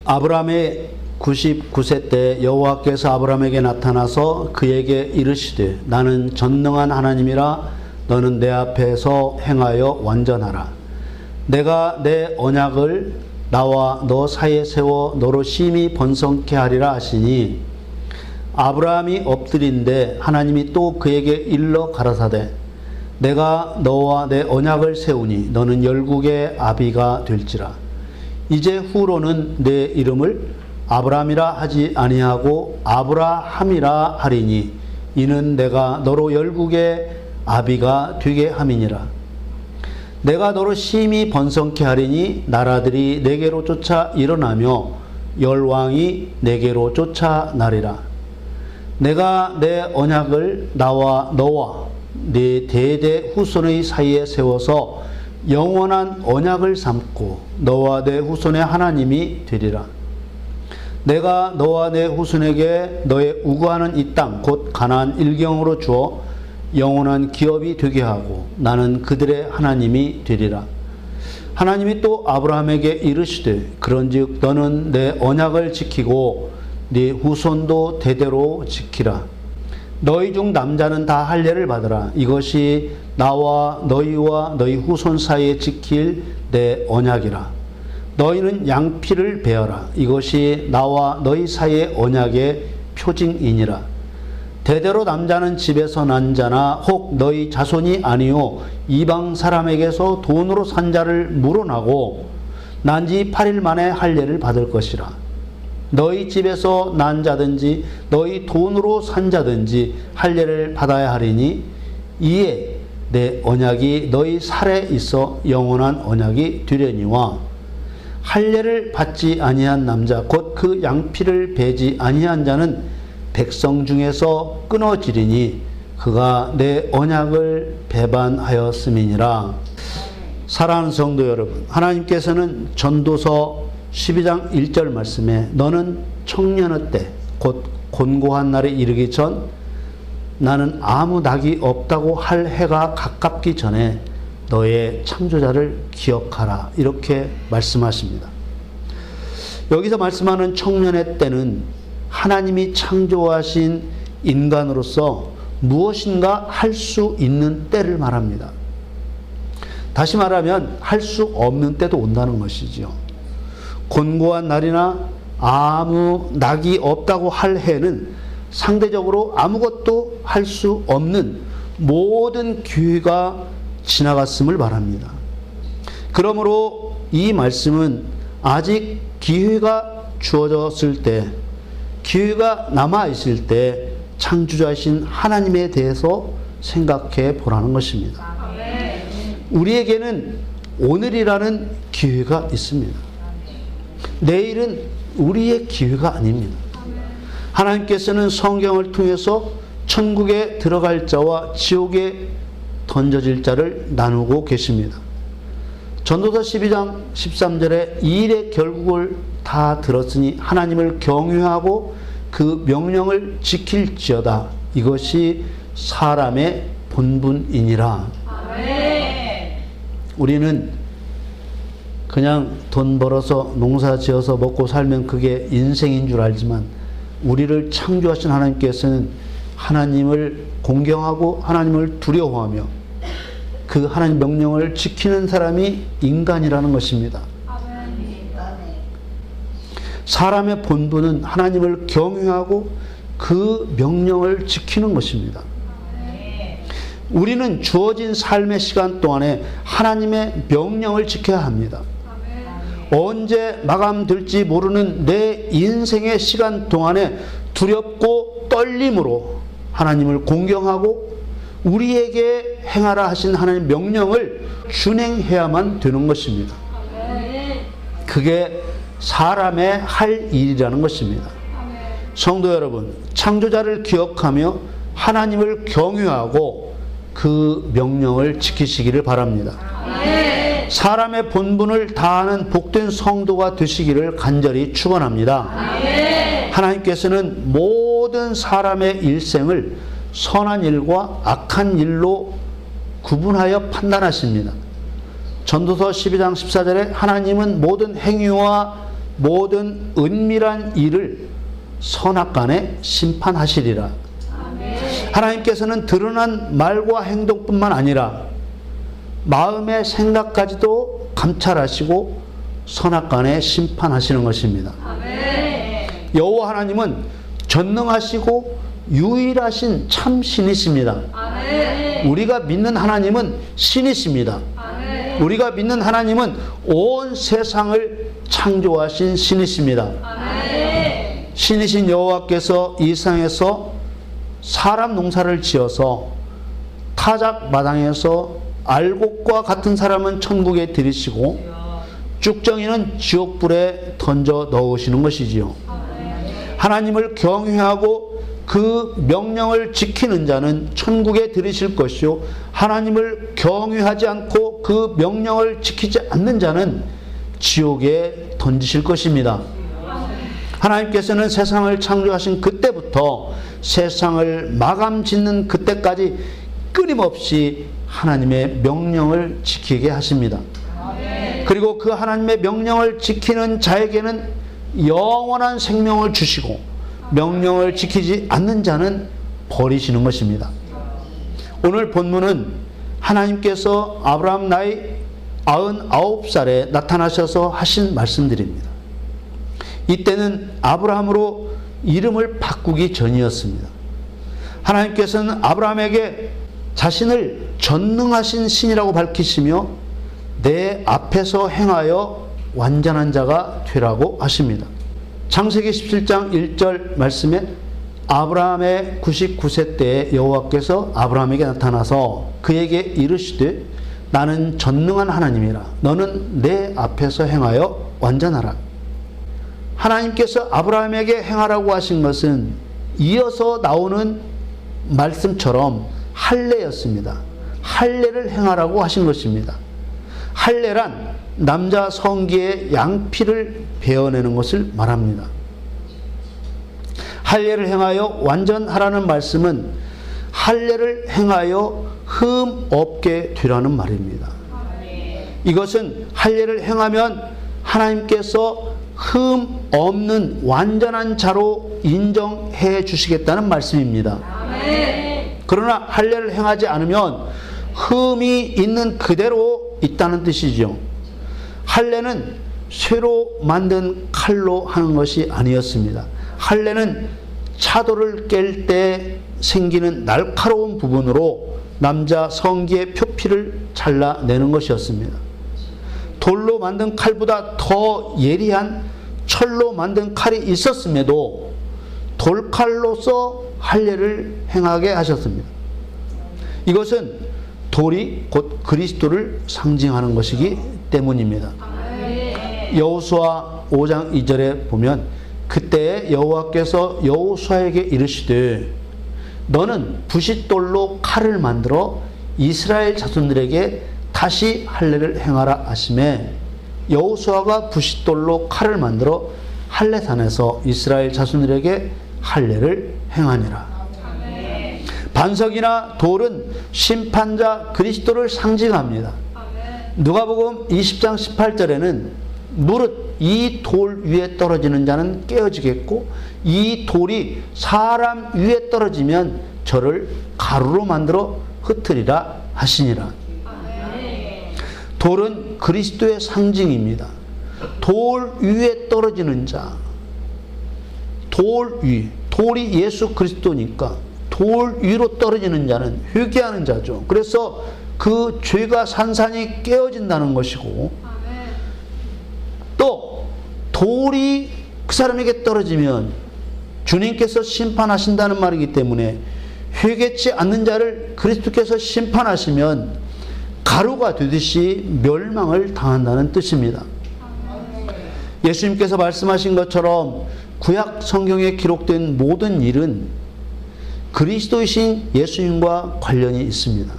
아브라함의 99세 때 여호와께서 아브라함에게 나타나서 그에게 이르시되 나는 전능한 하나님이라 너는 내 앞에서 행하여 완전하라. 내가 내 언약을 나와 너 사이에 세워 너로 심히 번성케 하리라 하시니 아브라함이 엎드린데 하나님이 또 그에게 일러 가라사대 내가 너와 내 언약을 세우니 너는 열국의 아비가 될지라. 이제 후로는 내 이름을 아브라함이라 하지 아니하고 아브라함이라 하리니 이는 내가 너로 열국의 아비가 되게 함이니라. 내가 너로 심히 번성케 하리니 나라들이 내게로 쫓아 일어나며 열왕이 내게로 쫓아나리라. 내가 내 언약을 나와 너와 네 대대 후손의 사이에 세워서 영원한 언약을 삼고 너와 내 후손의 하나님이 되리라. 내가 너와 내 후손에게 너의 우거하는 이 땅 곧 가나안 일경으로 주어 영원한 기업이 되게 하고 나는 그들의 하나님이 되리라. 하나님이 또 아브라함에게 이르시되 그런즉 너는 내 언약을 지키고 네 후손도 대대로 지키라. 너희 중 남자는 다 할례를 받으라. 이것이 나와 너희와 너희 후손 사이에 지킬 내 언약이라. 너희는 양피를 베어라. 이것이 나와 너희 사이의 언약의 표징이니라. 대대로 남자는 집에서 난 자나 혹 너희 자손이 아니요 이방 사람에게서 돈으로 산 자를 물어나고 난 지 8일 만에 할례를 받을 것이라. 너희 집에서 난 자든지 너희 돈으로 산 자든지 할례를 받아야 하리니 이에 내 언약이 너희 살에 있어 영원한 언약이 되려니와 할례를 받지 아니한 남자 곧 그 양피를 베지 아니한 자는 백성 중에서 끊어지리니 그가 내 언약을 배반하였음이니라. 사랑하는 성도 여러분, 하나님께서는 전도서 12장 1절 말씀에 너는 청년의 때 곧 곤고한 날에 이르기 전 나는 아무 낙이 없다고 할 해가 가깝기 전에 너의 창조자를 기억하라 이렇게 말씀하십니다. 여기서 말씀하는 청년의 때는 하나님이 창조하신 인간으로서 무엇인가 할 수 있는 때를 말합니다. 다시 말하면 할 수 없는 때도 온다는 것이지요. 곤고한 날이나 아무 낙이 없다고 할 해는 상대적으로 아무것도 할 수 없는 모든 기회가 지나갔음을 말합니다. 그러므로 이 말씀은 아직 기회가 주어졌을 때, 기회가 남아있을 때 창조자이신 하나님에 대해서 생각해 보라는 것입니다. 우리에게는 오늘이라는 기회가 있습니다. 내일은 우리의 기회가 아닙니다. 하나님께서는 성경을 통해서 천국에 들어갈 자와 지옥에 던져질 자를 나누고 계십니다. 전도서 12장 13절에 이 일의 결국을 다 들었으니 하나님을 경외하고 그 명령을 지킬지어다. 이것이 사람의 본분이니라. 우리는 그냥 돈 벌어서 농사 지어서 먹고 살면 그게 인생인 줄 알지만 우리를 창조하신 하나님께서는 하나님을 공경하고 하나님을 두려워하며 그 하나님 명령을 지키는 사람이 인간이라는 것입니다. 사람의 본분은 하나님을 경외하고 그 명령을 지키는 것입니다. 우리는 주어진 삶의 시간 동안에 하나님의 명령을 지켜야 합니다. 언제 마감될지 모르는 내 인생의 시간 동안에 두렵고 떨림으로 하나님을 공경하고 우리에게 행하라 하신 하나님 명령을 준행해야만 되는 것입니다. 그게 사람의 할 일이라는 것입니다. 성도 여러분, 창조자를 기억하며 하나님을 경외하고 그 명령을 지키시기를 바랍니다. 사람의 본분을 다하는 복된 성도가 되시기를 간절히 축원합니다. 하나님께서는 모든 사람의 일생을 선한 일과 악한 일로 구분하여 판단하십니다. 전도서 12장 14절에 하나님은 모든 행위와 모든 은밀한 일을 선악간에 심판하시리라. 하나님께서는 드러난 말과 행동뿐만 아니라 마음의 생각까지도 감찰하시고 선악간에 심판하시는 것입니다. 여호와 하나님은 전능하시고 유일하신 참 신이십니다. 우리가 믿는 하나님은 신이십니다. 우리가 믿는 하나님은 온 세상을 창조하신 신이십니다. 신이신 여호와께서 이 세상에서 사람 농사를 지어서 타작 마당에서 알곡과 같은 사람은 천국에 들이시고 쭉정이는 지옥불에 던져 넣으시는 것이지요. 하나님을 경외하고 그 명령을 지키는 자는 천국에 들이실 것이요, 하나님을 경외하지 않고 그 명령을 지키지 않는 자는 지옥에 던지실 것입니다. 하나님께서는 세상을 창조하신 그때부터 세상을 마감 짓는 그때까지 끊임없이 하나님의 명령을 지키게 하십니다. 그리고 그 하나님의 명령을 지키는 자에게는 영원한 생명을 주시고 명령을 지키지 않는 자는 버리시는 것입니다. 오늘 본문은 하나님께서 아브라함 나이 99살에 나타나셔서 하신 말씀들입니다. 이때는 아브라함으로 이름을 바꾸기 전이었습니다. 하나님께서는 아브라함에게 자신을 전능하신 신이라고 밝히시며 내 앞에서 행하여 완전한 자가 되라고 하십니다. 창세기 17장 1절 말씀에 아브라함의 99세 때에 여호와께서 아브라함에게 나타나서 그에게 이르시되 나는 전능한 하나님이라 너는 내 앞에서 행하여 완전하라. 하나님께서 아브라함에게 행하라고 하신 것은 이어서 나오는 말씀처럼 할례였습니다. 할례를 행하라고 하신 것입니다. 할례란 남자 성기의 양피를 베어내는 것을 말합니다. 할례를 행하여 완전하라는 말씀은 할례를 행하여 흠 없게 되라는 말입니다. 이것은 할례를 행하면 하나님께서 흠 없는 완전한 자로 인정해 주시겠다는 말씀입니다. 그러나 할례를 행하지 않으면 흠이 있는 그대로 있다는 뜻이죠. 할례는 쇠로 만든 칼로 하는 것이 아니었습니다. 할례는 차돌을 깰 때 생기는 날카로운 부분으로 남자 성기의 표피를 잘라내는 것이었습니다. 돌로 만든 칼보다 더 예리한 철로 만든 칼이 있었음에도 돌칼로서 할례를 행하게 하셨습니다. 이것은 돌이 곧 그리스도를 상징하는 것이기 때문입니다. 여호수아 5장 2절에 보면 그때 여호와께서 여호수아에게 이르시되 너는 부싯돌로 칼을 만들어 이스라엘 자손들에게 다시 할례를 행하라 하시매 여호수아가 부싯돌로 칼을 만들어 할례산에서 이스라엘 자손들에게 할례를 행하니라. 반석이나 돌은 심판자 그리스도를 상징합니다. 누가복음 20장 18절에는 무릇 이 돌 위에 떨어지는 자는 깨어지겠고 이 돌이 사람 위에 떨어지면 저를 가루로 만들어 흩으리라 하시니라. 돌은 그리스도의 상징입니다. 돌 위에 떨어지는 자, 돌 위, 돌이 예수 그리스도니까 돌 위로 떨어지는 자는 회개하는 자죠. 그래서 그 죄가 산산이 깨어진다는 것이고 또 돌이 그 사람에게 떨어지면 주님께서 심판하신다는 말이기 때문에 회개치 않는 자를 그리스도께서 심판하시면 가루가 되듯이 멸망을 당한다는 뜻입니다. 예수님께서 말씀하신 것처럼 구약 성경에 기록된 모든 일은 그리스도이신 예수님과 관련이 있습니다.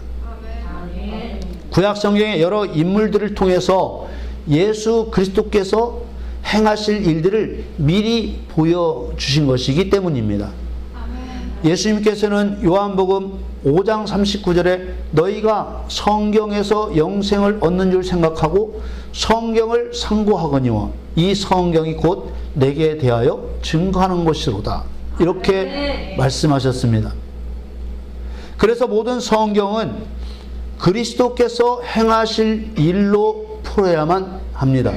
구약 성경의 여러 인물들을 통해서 예수 그리스도께서 행하실 일들을 미리 보여주신 것이기 때문입니다. 예수님께서는 요한복음 5장 39절에 너희가 성경에서 영생을 얻는 줄 생각하고 성경을 상고하거니와 이 성경이 곧 내게 대하여 증거하는 것이로다. 이렇게 말씀하셨습니다. 그래서 모든 성경은 그리스도께서 행하실 일로 풀어야만 합니다.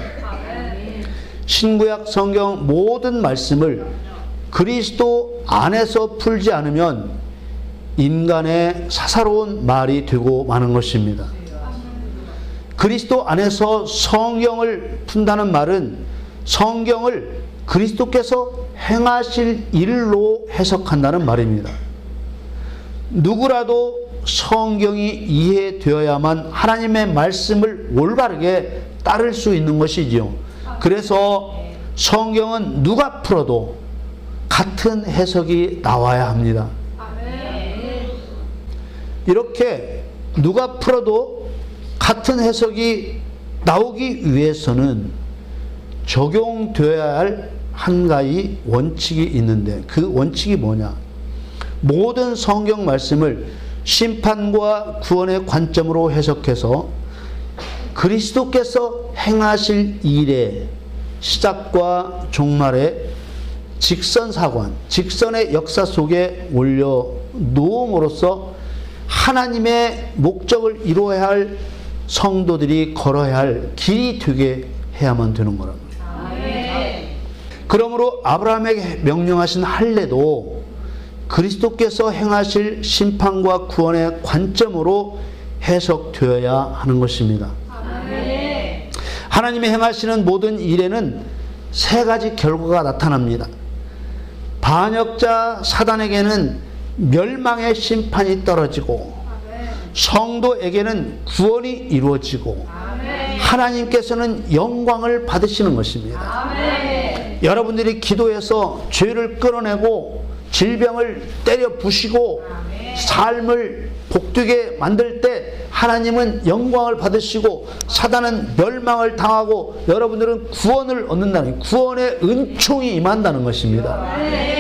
신구약 성경 모든 말씀을 그리스도 안에서 풀지 않으면 인간의 사사로운 말이 되고 마는 것입니다. 그리스도 안에서 성경을 푼다는 말은 성경을 그리스도께서 행하실 일로 해석한다는 말입니다. 누구라도 성경이 이해되어야만 하나님의 말씀을 올바르게 따를 수 있는 것이지요. 그래서 성경은 누가 풀어도 같은 해석이 나와야 합니다. 이렇게 누가 풀어도 같은 해석이 나오기 위해서는 적용되어야 할 한 가지 원칙이 있는데 그 원칙이 뭐냐? 모든 성경 말씀을 심판과 구원의 관점으로 해석해서 그리스도께서 행하실 일의 시작과 종말의 직선사관, 직선의 역사 속에 올려놓음으로써 하나님의 목적을 이루어야 할 성도들이 걸어야 할 길이 되게 해야만 되는 거랍니다. 그러므로 아브라함에게 명령하신 할례도 그리스도께서 행하실 심판과 구원의 관점으로 해석되어야 하는 것입니다. 하나님이 행하시는 모든 일에는 세 가지 결과가 나타납니다. 반역자 사단에게는 멸망의 심판이 떨어지고 성도에게는 구원이 이루어지고 하나님께서는 영광을 받으시는 것입니다. 여러분들이 기도해서 죄를 끌어내고 질병을 때려 부시고 삶을 복되게 만들 때 하나님은 영광을 받으시고 사단은 멸망을 당하고 여러분들은 구원을 얻는다는 구원의 은총이 임한다는 것입니다.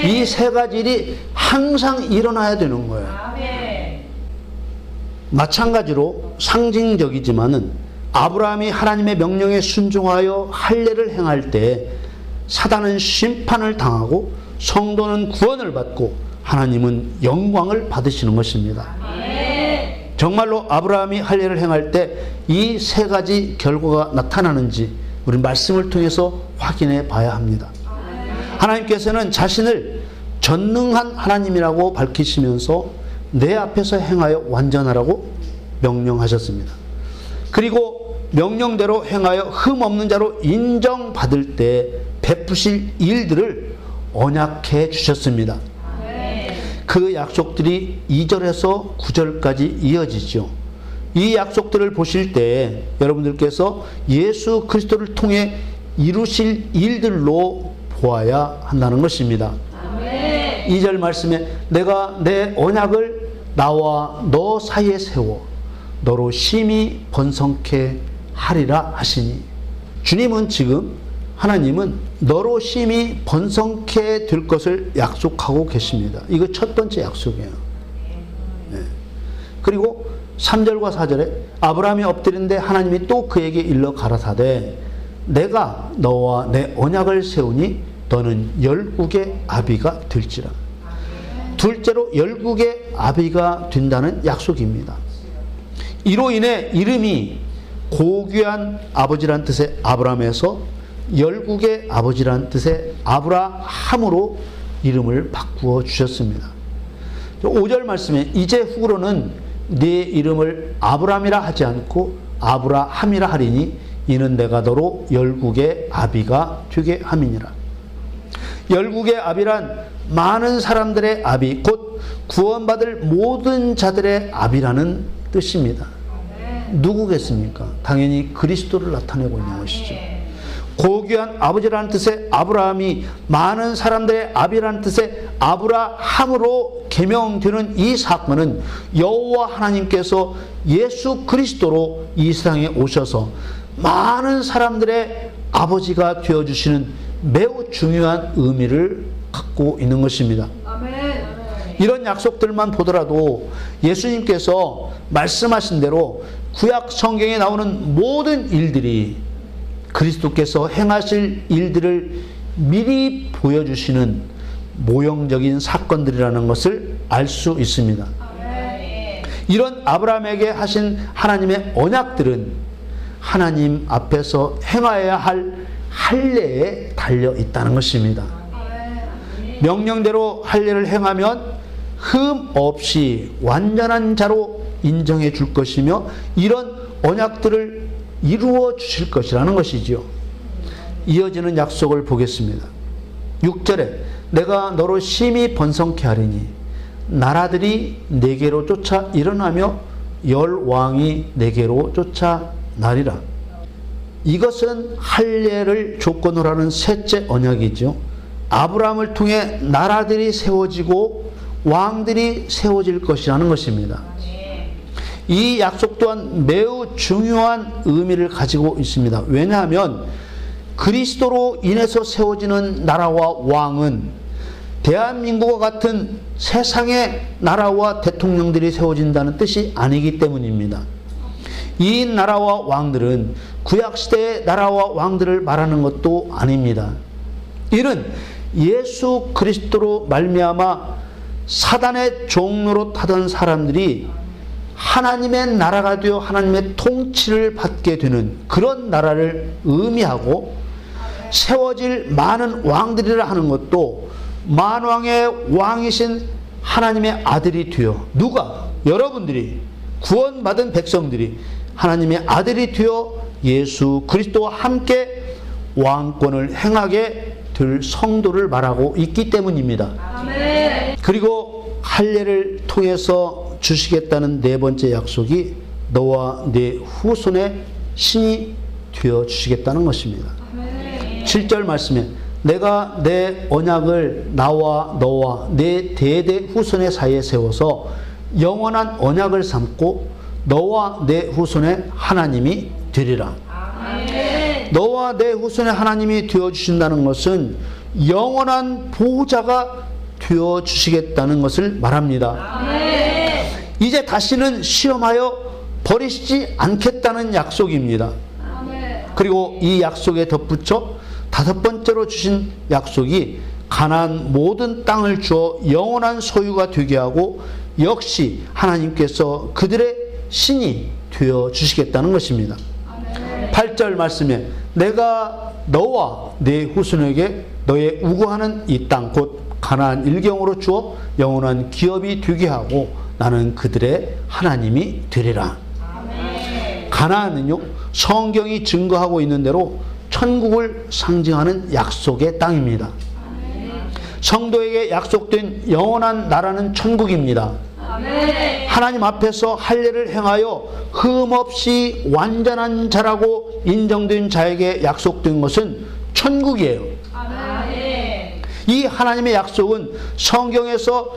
이 세 가지 일이 항상 일어나야 되는 거예요. 마찬가지로 상징적이지만은 아브라함이 하나님의 명령에 순종하여 할례를 행할 때 사단은 심판을 당하고 성도는 구원을 받고 하나님은 영광을 받으시는 것입니다. 정말로 아브라함이 할례를 행할 때 이 세 가지 결과가 나타나는지 우리 말씀을 통해서 확인해 봐야 합니다. 하나님께서는 자신을 전능한 하나님이라고 밝히시면서 내 앞에서 행하여 완전하라고 명령하셨습니다. 그리고 명령대로 행하여 흠없는 자로 인정받을 때 베푸실 일들을 언약해 주셨습니다. 그 약속들이 2절에서 9절까지 이어지죠. 이 약속들을 보실 때 여러분들께서 예수 그리스도를 통해 이루실 일들로 보아야 한다는 것입니다. 2절 말씀에 내가 내 언약을 나와 너 사이에 세워 너로 심히 번성케 하리라 하시니 주님은 지금 하나님은 너로 심히 번성케 될 것을 약속하고 계십니다. 이거 첫 번째 약속이에요. 네. 그리고 3절과 4절에 아브라함이 엎드린데 하나님이 또 그에게 일러 가라사대 내가 너와 내 언약을 세우니 너는 열국의 아비가 될지라. 둘째로 열국의 아비가 된다는 약속입니다. 이로 인해 이름이 고귀한 아버지란 뜻의 아브라함에서 열국의 아버지란 뜻의 아브라함으로 이름을 바꾸어 주셨습니다. 5절 말씀에 이제 후로는 네 이름을 아브라함이라 하지 않고 아브라함이라 하리니 이는 내가 너로 열국의 아비가 되게 함이니라. 열국의 아비란 많은 사람들의 아비 곧 구원받을 모든 자들의 아비라는 뜻입니다. 누구겠습니까? 당연히 그리스도를 나타내고 있는 것이죠. 고귀한 아버지라는 뜻의 아브라함이 많은 사람들의 아비라는 뜻의 아브라함으로 계명되는 이 사건은 여호와 하나님께서 예수 그리스도로 이 세상에 오셔서 많은 사람들의 아버지가 되어주시는 매우 중요한 의미를 갖고 있는 것입니다. 이런 약속들만 보더라도 예수님께서 말씀하신 대로 구약 성경에 나오는 모든 일들이 그리스도께서 행하실 일들을 미리 보여주시는 모형적인 사건들이라는 것을 알 수 있습니다. 이런 아브라함에게 하신 하나님의 언약들은 하나님 앞에서 행하여야 할 할례에 달려 있다는 것입니다. 명령대로 할례를 행하면 흠 없이 완전한 자로 인정해 줄 것이며 이런 언약들을 이루어 주실 것이라는 것이지요. 이어지는 약속을 보겠습니다. 6절에 내가 너로 심히 번성케 하리니 나라들이 내게로 쫓아 일어나며 열 왕이 내게로 쫓아나리라. 이것은 할례를 조건으로 하는 셋째 언약이죠. 아브라함을 통해 나라들이 세워지고 왕들이 세워질 것이라는 것입니다. 이 약속 또한 매우 중요한 의미를 가지고 있습니다. 왜냐하면 그리스도로 인해서 세워지는 나라와 왕은 대한민국과 같은 세상의 나라와 대통령들이 세워진다는 뜻이 아니기 때문입니다. 이 나라와 왕들은 구약시대의 나라와 왕들을 말하는 것도 아닙니다. 이는 예수 그리스도로 말미암아 사단의 종로로 타던 사람들이 하나님의 나라가 되어 하나님의 통치를 받게 되는 그런 나라를 의미하고 세워질 많은 왕들이라 하는 것도 만왕의 왕이신 하나님의 아들이 되어 누가? 여러분들이 구원받은 백성들이 하나님의 아들이 되어 예수 그리스도와 함께 왕권을 행하게 될 성도를 말하고 있기 때문입니다. 아멘. 그리고 할례를 통해서 주시겠다는 네 번째 약속이 너와 네 후손의 신이 되어 주시겠다는 것입니다. 아멘. 7절 말씀에 내가 내 언약을 나와 너와 내 대대 후손의 사이에 세워서 영원한 언약을 삼고 너와 내 후손의 하나님이 되리라. 아멘. 너와 내 후손의 하나님이 되어주신다는 것은 영원한 보호자가 되어주시겠다는 것을 말합니다. 아멘. 이제 다시는 시험하여 버리시지 않겠다는 약속입니다. 아멘. 그리고 이 약속에 덧붙여 다섯 번째로 주신 약속이 가나안 모든 땅을 주어 영원한 소유가 되게 하고 역시 하나님께서 그들의 신이 되어 주시겠다는 것입니다. 아멘. 8절 말씀에 내가 너와 네 후손에게 너의 우고하는 이 땅 곧 가나안 일경으로 주어 영원한 기업이 되게 하고 나는 그들의 하나님이 되리라. 아멘. 가나안은요 성경이 증거하고 있는 대로 천국을 상징하는 약속의 땅입니다. 아멘. 성도에게 약속된 영원한 나라는 천국입니다. 아멘. 하나님 앞에서 할례를 행하여 흠없이 완전한 자라고 인정된 자에게 약속된 것은 천국이에요. 아멘. 이 하나님의 약속은 성경에서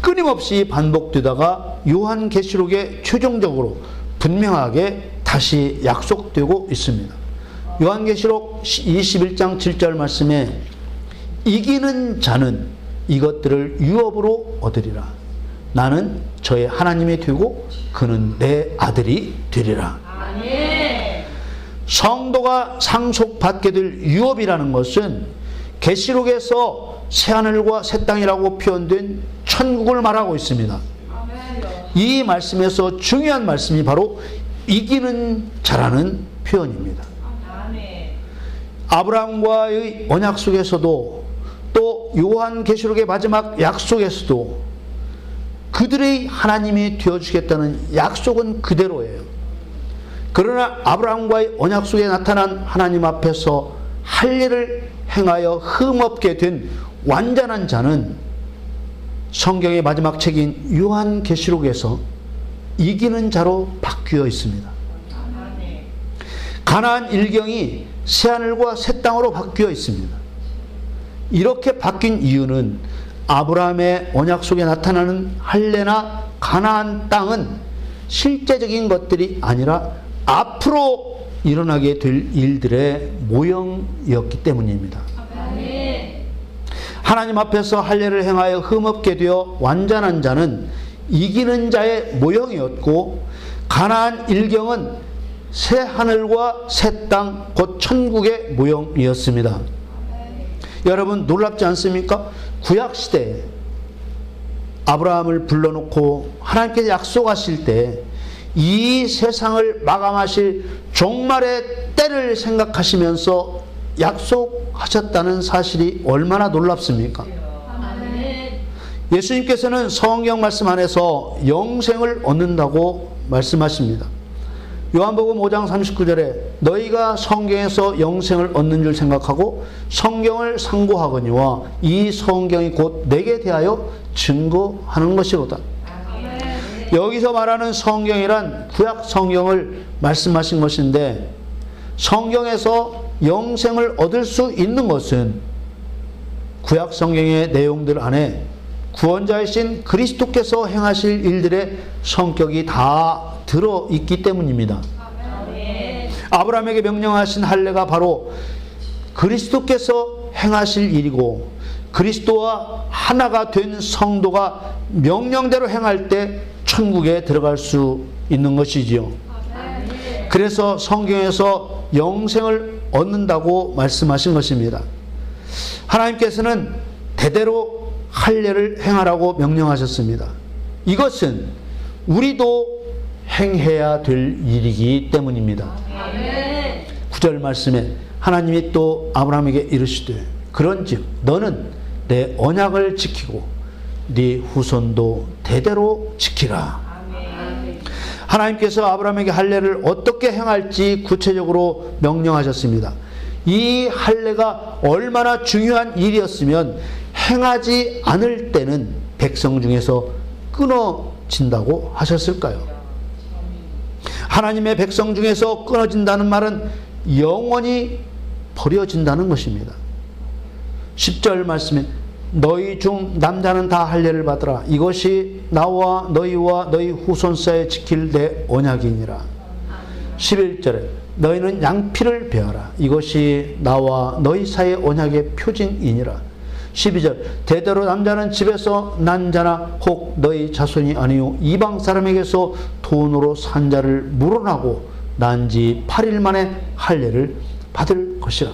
끊임없이 반복되다가 요한계시록에 최종적으로 분명하게 다시 약속되고 있습니다. 요한계시록 21장 7절 말씀에 이기는 자는 이것들을 유업으로 얻으리라. 나는 저의 하나님이 되고 그는 내 아들이 되리라. 아멘. 성도가 상속받게 될 유업이라는 것은 계시록에서 새하늘과 새 땅이라고 표현된 천국을 말하고 있습니다. 아멘. 이 말씀에서 중요한 말씀이 바로 이기는 자라는 표현입니다. 아브라함과의 언약 속에서도 또 요한계시록의 마지막 약속에서도 그들의 하나님이 되어주겠다는 약속은 그대로예요. 그러나 아브라함과의 언약 속에 나타난 하나님 앞에서 할례를 행하여 흠없게 된 완전한 자는 성경의 마지막 책인 요한계시록에서 이기는 자로 바뀌어 있습니다. 가나안 일경이 새하늘과 새 땅으로 바뀌어 있습니다. 이렇게 바뀐 이유는 아브라함의 언약 속에 나타나는 할례나 가나안 땅은 실제적인 것들이 아니라 앞으로 일어나게 될 일들의 모형이었기 때문입니다. 하나님 앞에서 할례를 행하여 흠없게 되어 완전한 자는 이기는 자의 모형이었고 가나안 일경은 새 하늘과 새 땅, 곧 천국의 모형이었습니다. 여러분 놀랍지 않습니까? 구약시대에 아브라함을 불러놓고 하나님께서 약속하실 때 이 세상을 마감하실 종말의 때를 생각하시면서 약속하셨다는 사실이 얼마나 놀랍습니까? 예수님께서는 성경 말씀 안에서 영생을 얻는다고 말씀하십니다. 요한복음 5장 39절에 너희가 성경에서 영생을 얻는 줄 생각하고 성경을 상고하거니와 이 성경이 곧 내게 대하여 증거하는 것이로다. 여기서 말하는 성경이란 구약 성경을 말씀하신 것인데, 성경에서 영생을 얻을 수 있는 것은 구약 성경의 내용들 안에 구원자이신 그리스도께서 행하실 일들의 성격이 다 들어있기 때문입니다. 아브라함에게 명령하신 할례가 바로 그리스도께서 행하실 일이고, 그리스도와 하나가 된 성도가 명령대로 행할 때 천국에 들어갈 수 있는 것이지요. 그래서 성경에서 영생을 얻는다고 말씀하신 것입니다. 하나님께서는 대대로 할례를 행하라고 명령하셨습니다. 이것은 우리도 행해야 될 일이기 때문입니다. 9절 말씀에 하나님이 또 아브라함에게 이르시되 그런즉 너는 내 언약을 지키고 네 후손도 대대로 지키라. 하나님께서 아브라함에게 할례를 어떻게 행할지 구체적으로 명령하셨습니다. 이 할례가 얼마나 중요한 일이었으면 행하지 않을 때는 백성 중에서 끊어진다고 하셨을까요? 하나님의 백성 중에서 끊어진다는 말은 영원히 버려진다는 것입니다. 10절 말씀에 너희 중 남자는 다 할례를 받으라. 이것이 나와 너희와 너희 후손 사이에 지킬 내 언약이니라. 11절에 너희는 양피를 베어라. 이것이 나와 너희 사이의 언약의 표징이니라. 12절 대대로 남자는 집에서 난 자나 혹 너희 자손이 아니요 이방 사람에게서 돈으로 산 자를 물어나고 난 지 8일 만에 할례를 받을 것이라.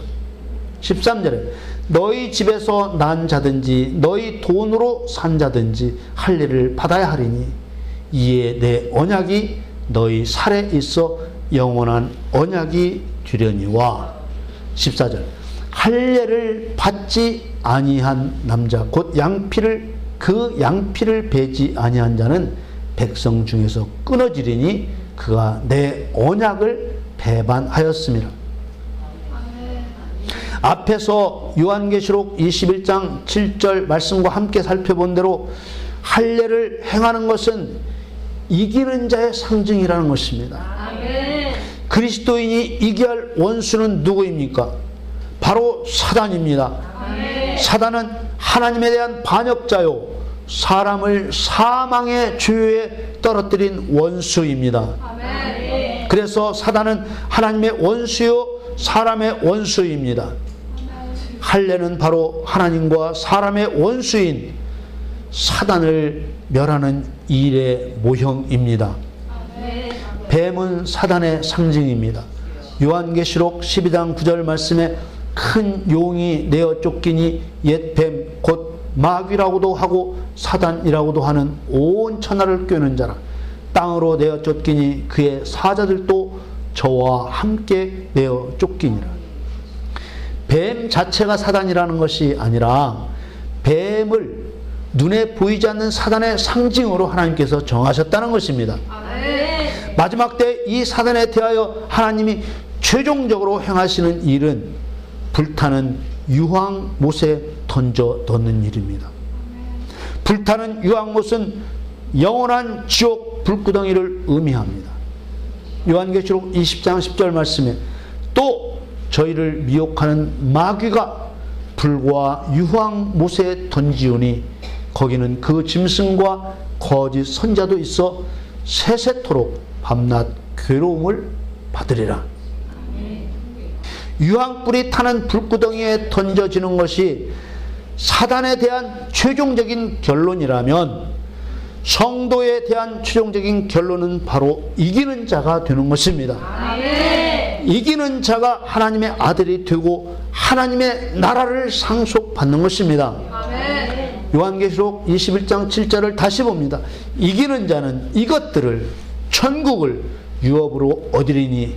13절에 너희 집에서 난 자든지 너희 돈으로 산 자든지 할례를 받아야 하리니 이에 내 언약이 너희 살에 있어 영원한 언약이 되려니와. 14절 할례를 받지 아니한 남자 곧 양피를 그 양피를 베지 아니한 자는 백성 중에서 끊어지리니 그가 내 언약을 배반하였습니다. 앞에서 요한계시록 21장 7절 말씀과 함께 살펴본 대로 할례를 행하는 것은 이기는 자의 상징이라는 것입니다. 그리스도인이 이겨야 할 원수는 누구입니까? 바로 사단입니다. 사단은 하나님에 대한 반역자요 사람을 사망의 죄에 떨어뜨린 원수입니다. 그래서 사단은 하나님의 원수요 사람의 원수입니다. 할례는 바로 하나님과 사람의 원수인 사단을 멸하는 일의 모형입니다. 뱀은 사단의 상징입니다. 요한계시록 12장 9절 말씀에 큰 용이 내어 쫓기니 옛 뱀 곧 마귀라고도 하고 사단이라고도 하는 온 천하를 꿰는 자라. 땅으로 내어 쫓기니 그의 사자들도 저와 함께 내어 쫓기니라. 뱀 자체가 사단이라는 것이 아니라 뱀을 눈에 보이지 않는 사단의 상징으로 하나님께서 정하셨다는 것입니다. 마지막 때 이 사단에 대하여 하나님이 최종적으로 행하시는 일은 불타는 유황못에 던져 넣는 일입니다. 불타는 유황못은 영원한 지옥 불구덩이를 의미합니다. 요한계시록 20장 10절 말씀에 또 저희를 미혹하는 마귀가 불과 유황못에 던지우니 거기는 그 짐승과 거짓 선자도 있어 세세토록 밤낮 괴로움을 받으리라. 유황불이 타는 불구덩이에 던져지는 것이 사단에 대한 최종적인 결론이라면 성도에 대한 최종적인 결론은 바로 이기는 자가 되는 것입니다. 아멘. 이기는 자가 하나님의 아들이 되고 하나님의 나라를 상속받는 것입니다. 아멘. 요한계시록 21장 7절을 다시 봅니다. 이기는 자는 이것들을 천국을 유업으로 얻으리니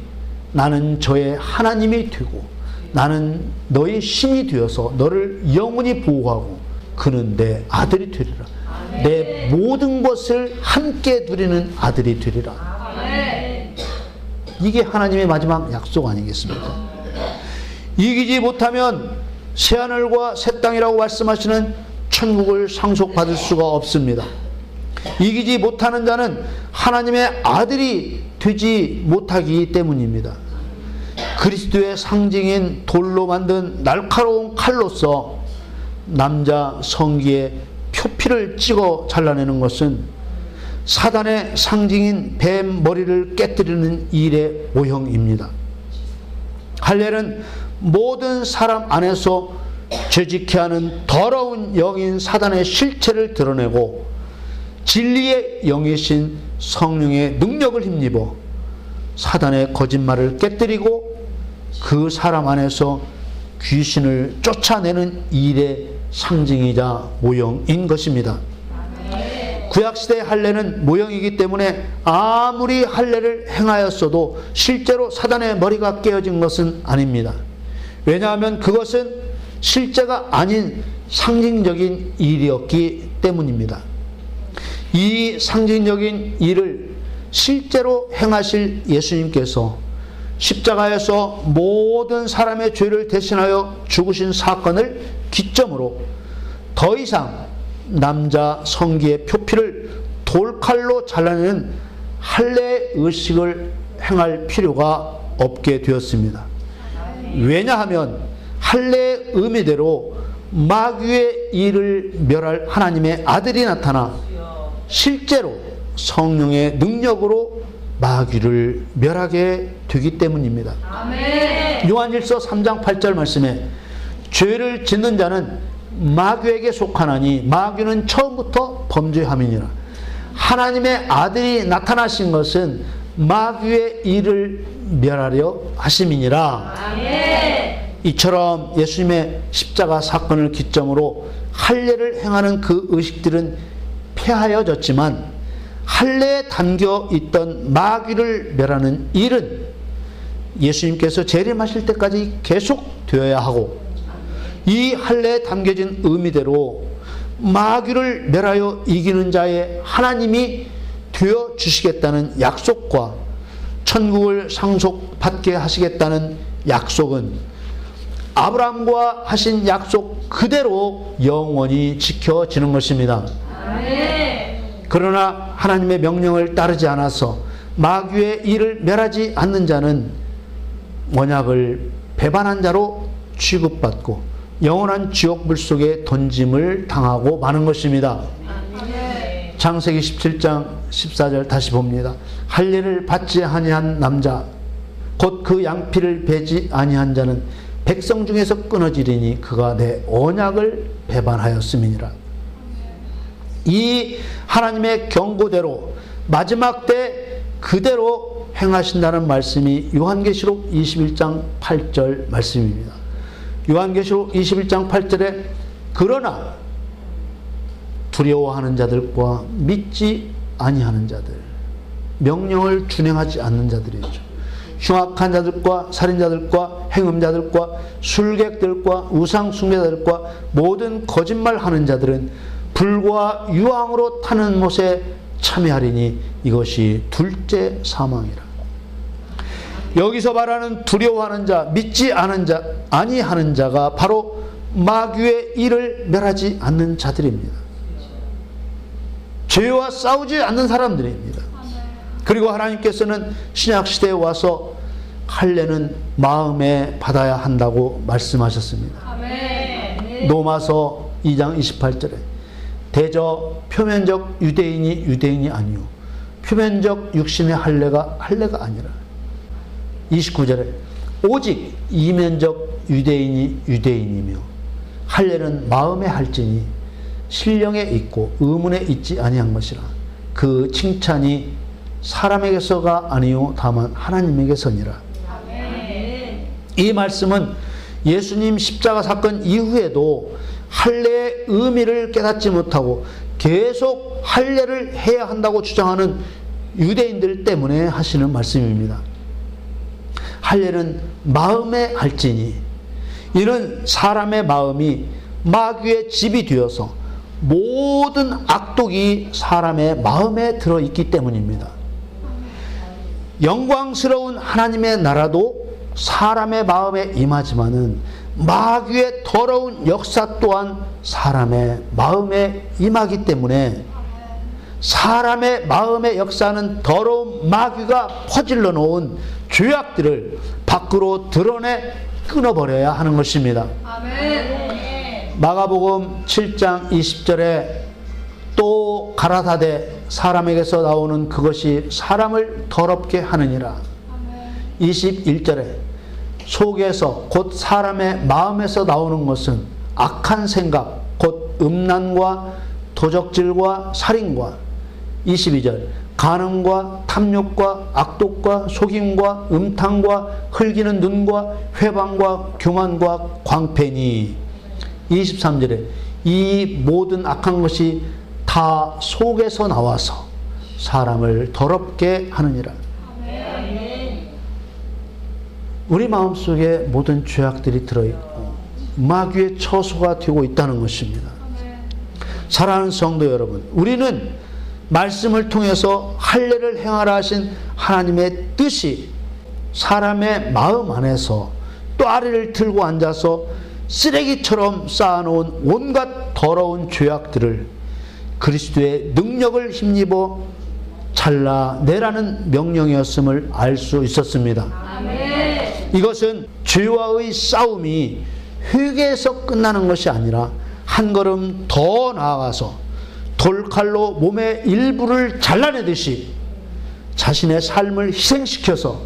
나는 저의 하나님이 되고 나는 너의 신이 되어서 너를 영원히 보호하고 그는 내 아들이 되리라. 내 모든 것을 함께 누리는 아들이 되리라. 아멘. 이게 하나님의 마지막 약속 아니겠습니까? 이기지 못하면 새하늘과 새 땅이라고 말씀하시는 천국을 상속받을 수가 없습니다. 이기지 못하는 자는 하나님의 아들이 되지 못하기 때문입니다. 그리스도의 상징인 돌로 만든 날카로운 칼로서 남자 성기의 표피를 찍어 잘라내는 것은 사단의 상징인 뱀 머리를 깨뜨리는 일의 모형입니다. 할례는 모든 사람 안에서 죄짓게 하는 더러운 영인 사단의 실체를 드러내고 진리의 영이신 성령의 능력을 힘입어 사단의 거짓말을 깨뜨리고 그 사람 안에서 귀신을 쫓아내는 일의 상징이자 모형인 것입니다. 구약시대의 할례는 모형이기 때문에 아무리 할례를 행하였어도 실제로 사단의 머리가 깨어진 것은 아닙니다. 왜냐하면 그것은 실제가 아닌 상징적인 일이었기 때문입니다. 이 상징적인 일을 실제로 행하실 예수님께서 십자가에서 모든 사람의 죄를 대신하여 죽으신 사건을 기점으로 더 이상 남자 성기의 표피를 돌칼로 잘라내는 할례 의식을 행할 필요가 없게 되었습니다. 왜냐하면 할례의 의미대로 마귀의 일을 멸할 하나님의 아들이 나타나 실제로 성령의 능력으로 마귀를 멸하게 되기 때문입니다. 아멘. 요한일서 3장 8절 말씀에 죄를 짓는 자는 마귀에게 속하나니 마귀는 처음부터 범죄함이니라. 하나님의 아들이 나타나신 것은 마귀의 일을 멸하려 하심이니라. 아멘. 이처럼 예수님의 십자가 사건을 기점으로 할례를 행하는 그 의식들은 폐하여졌지만 할례에 담겨 있던 마귀를 멸하는 일은 예수님께서 재림하실 때까지 계속 되어야 하고 이 할례에 담겨진 의미대로 마귀를 멸하여 이기는 자의 하나님이 되어 주시겠다는 약속과 천국을 상속받게 하시겠다는 약속은 아브라함과 하신 약속 그대로 영원히 지켜지는 것입니다. 아멘. 그러나 하나님의 명령을 따르지 않아서 마귀의 일을 멸하지 않는 자는 언약을 배반한 자로 취급받고 영원한 지옥 물속에 던짐을 당하고 마는 것입니다. 아멘. 창세기 17장 14절 다시 봅니다. 할례를 받지 아니한 남자 곧 그 양피를 베지 아니한 자는 백성 중에서 끊어지리니 그가 내 언약을 배반하였음이니라. 이 하나님의 경고대로 마지막 때 그대로 행하신다는 말씀이 요한계시록 21장 8절 말씀입니다. 요한계시록 21장 8절에 그러나 두려워하는 자들과 믿지 아니하는 자들, 명령을 준행하지 않는 자들이죠. 흉악한 자들과 살인자들과 행음자들과 술객들과 우상숭배자들과 모든 거짓말하는 자들은 불과 유황으로 타는 못에 참여하리니 이것이 둘째 사망이라. 여기서 말하는 두려워하는 자, 믿지 않은 자, 아니하는 자가 바로 마귀의 일을 멸하지 않는 자들입니다. 죄와 싸우지 않는 사람들입니다. 그리고 하나님께서는 신약시대에 와서 할례는 마음에 받아야 한다고 말씀하셨습니다. 아멘. 로마서 2장 28절에 대저 표면적 유대인이 아니요 표면적 육신의 할례가 아니라 29절에 오직 이면적 유대인이며 할례는 마음에 할지니 신령에 있고 의문에 있지 아니한 것이라. 그 칭찬이 사람에게서가 아니요 다만 하나님에게서니라. 아멘. 이 말씀은 예수님 십자가 사건 이후에도 할례의 의미를 깨닫지 못하고 계속 할례를 해야 한다고 주장하는 유대인들 때문에 하시는 말씀입니다. 할례는 마음에 할지니 이는 사람의 마음이 마귀의 집이 되어서 모든 악독이 사람의 마음에 들어있기 때문입니다. 영광스러운 하나님의 나라도 사람의 마음에 임하지만은 마귀의 더러운 역사 또한 사람의 마음에 임하기 때문에 사람의 마음의 역사는 더러운 마귀가 퍼질러 놓은 죄악들을 밖으로 드러내 끊어버려야 하는 것입니다. 아멘. 마가복음 7장 20절에 또 가라사대 사람에게서 나오는 그것이 사람을 더럽게 하느니라. 21절에 속에서 곧 사람의 마음에서 나오는 것은 악한 생각 곧 음란과 도적질과 살인과 22절 간음과 탐욕과 악독과 속임과 음탕과 흘기는 눈과 회방과 교만과 광패니 23절에 이 모든 악한 것이 다 속에서 나와서 사람을 더럽게 하느니라. 우리 마음속에 모든 죄악들이 들어있고 마귀의 처소가 되고 있다는 것입니다. 사랑하는 성도 여러분, 우리는 말씀을 통해서 할례를 행하라 하신 하나님의 뜻이 사람의 마음 안에서 또아리를 들고 앉아서 쓰레기처럼 쌓아놓은 온갖 더러운 죄악들을 그리스도의 능력을 힘입어 잘라내라는 명령이었음을 알 수 있었습니다. 아멘. 이것은 죄와의 싸움이 회개에서 끝나는 것이 아니라 한 걸음 더 나아가서 돌칼로 몸의 일부를 잘라내듯이 자신의 삶을 희생시켜서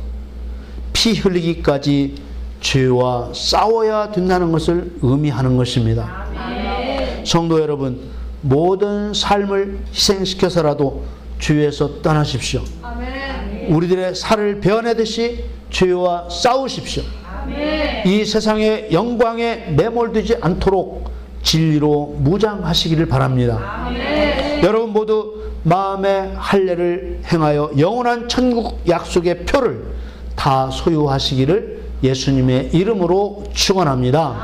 피 흘리기까지 죄와 싸워야 된다는 것을 의미하는 것입니다. 아멘. 성도 여러분, 모든 삶을 희생시켜서라도 죄에서 떠나십시오. 아멘. 우리들의 살을 베어내듯이 죄와 싸우십시오. 아멘. 이 세상의 영광에 매몰되지 않도록 진리로 무장하시기를 바랍니다. 아멘. 여러분 모두 마음의 할례를 행하여 영원한 천국 약속의 표를 다 소유하시기를 예수님의 이름으로 축원합니다.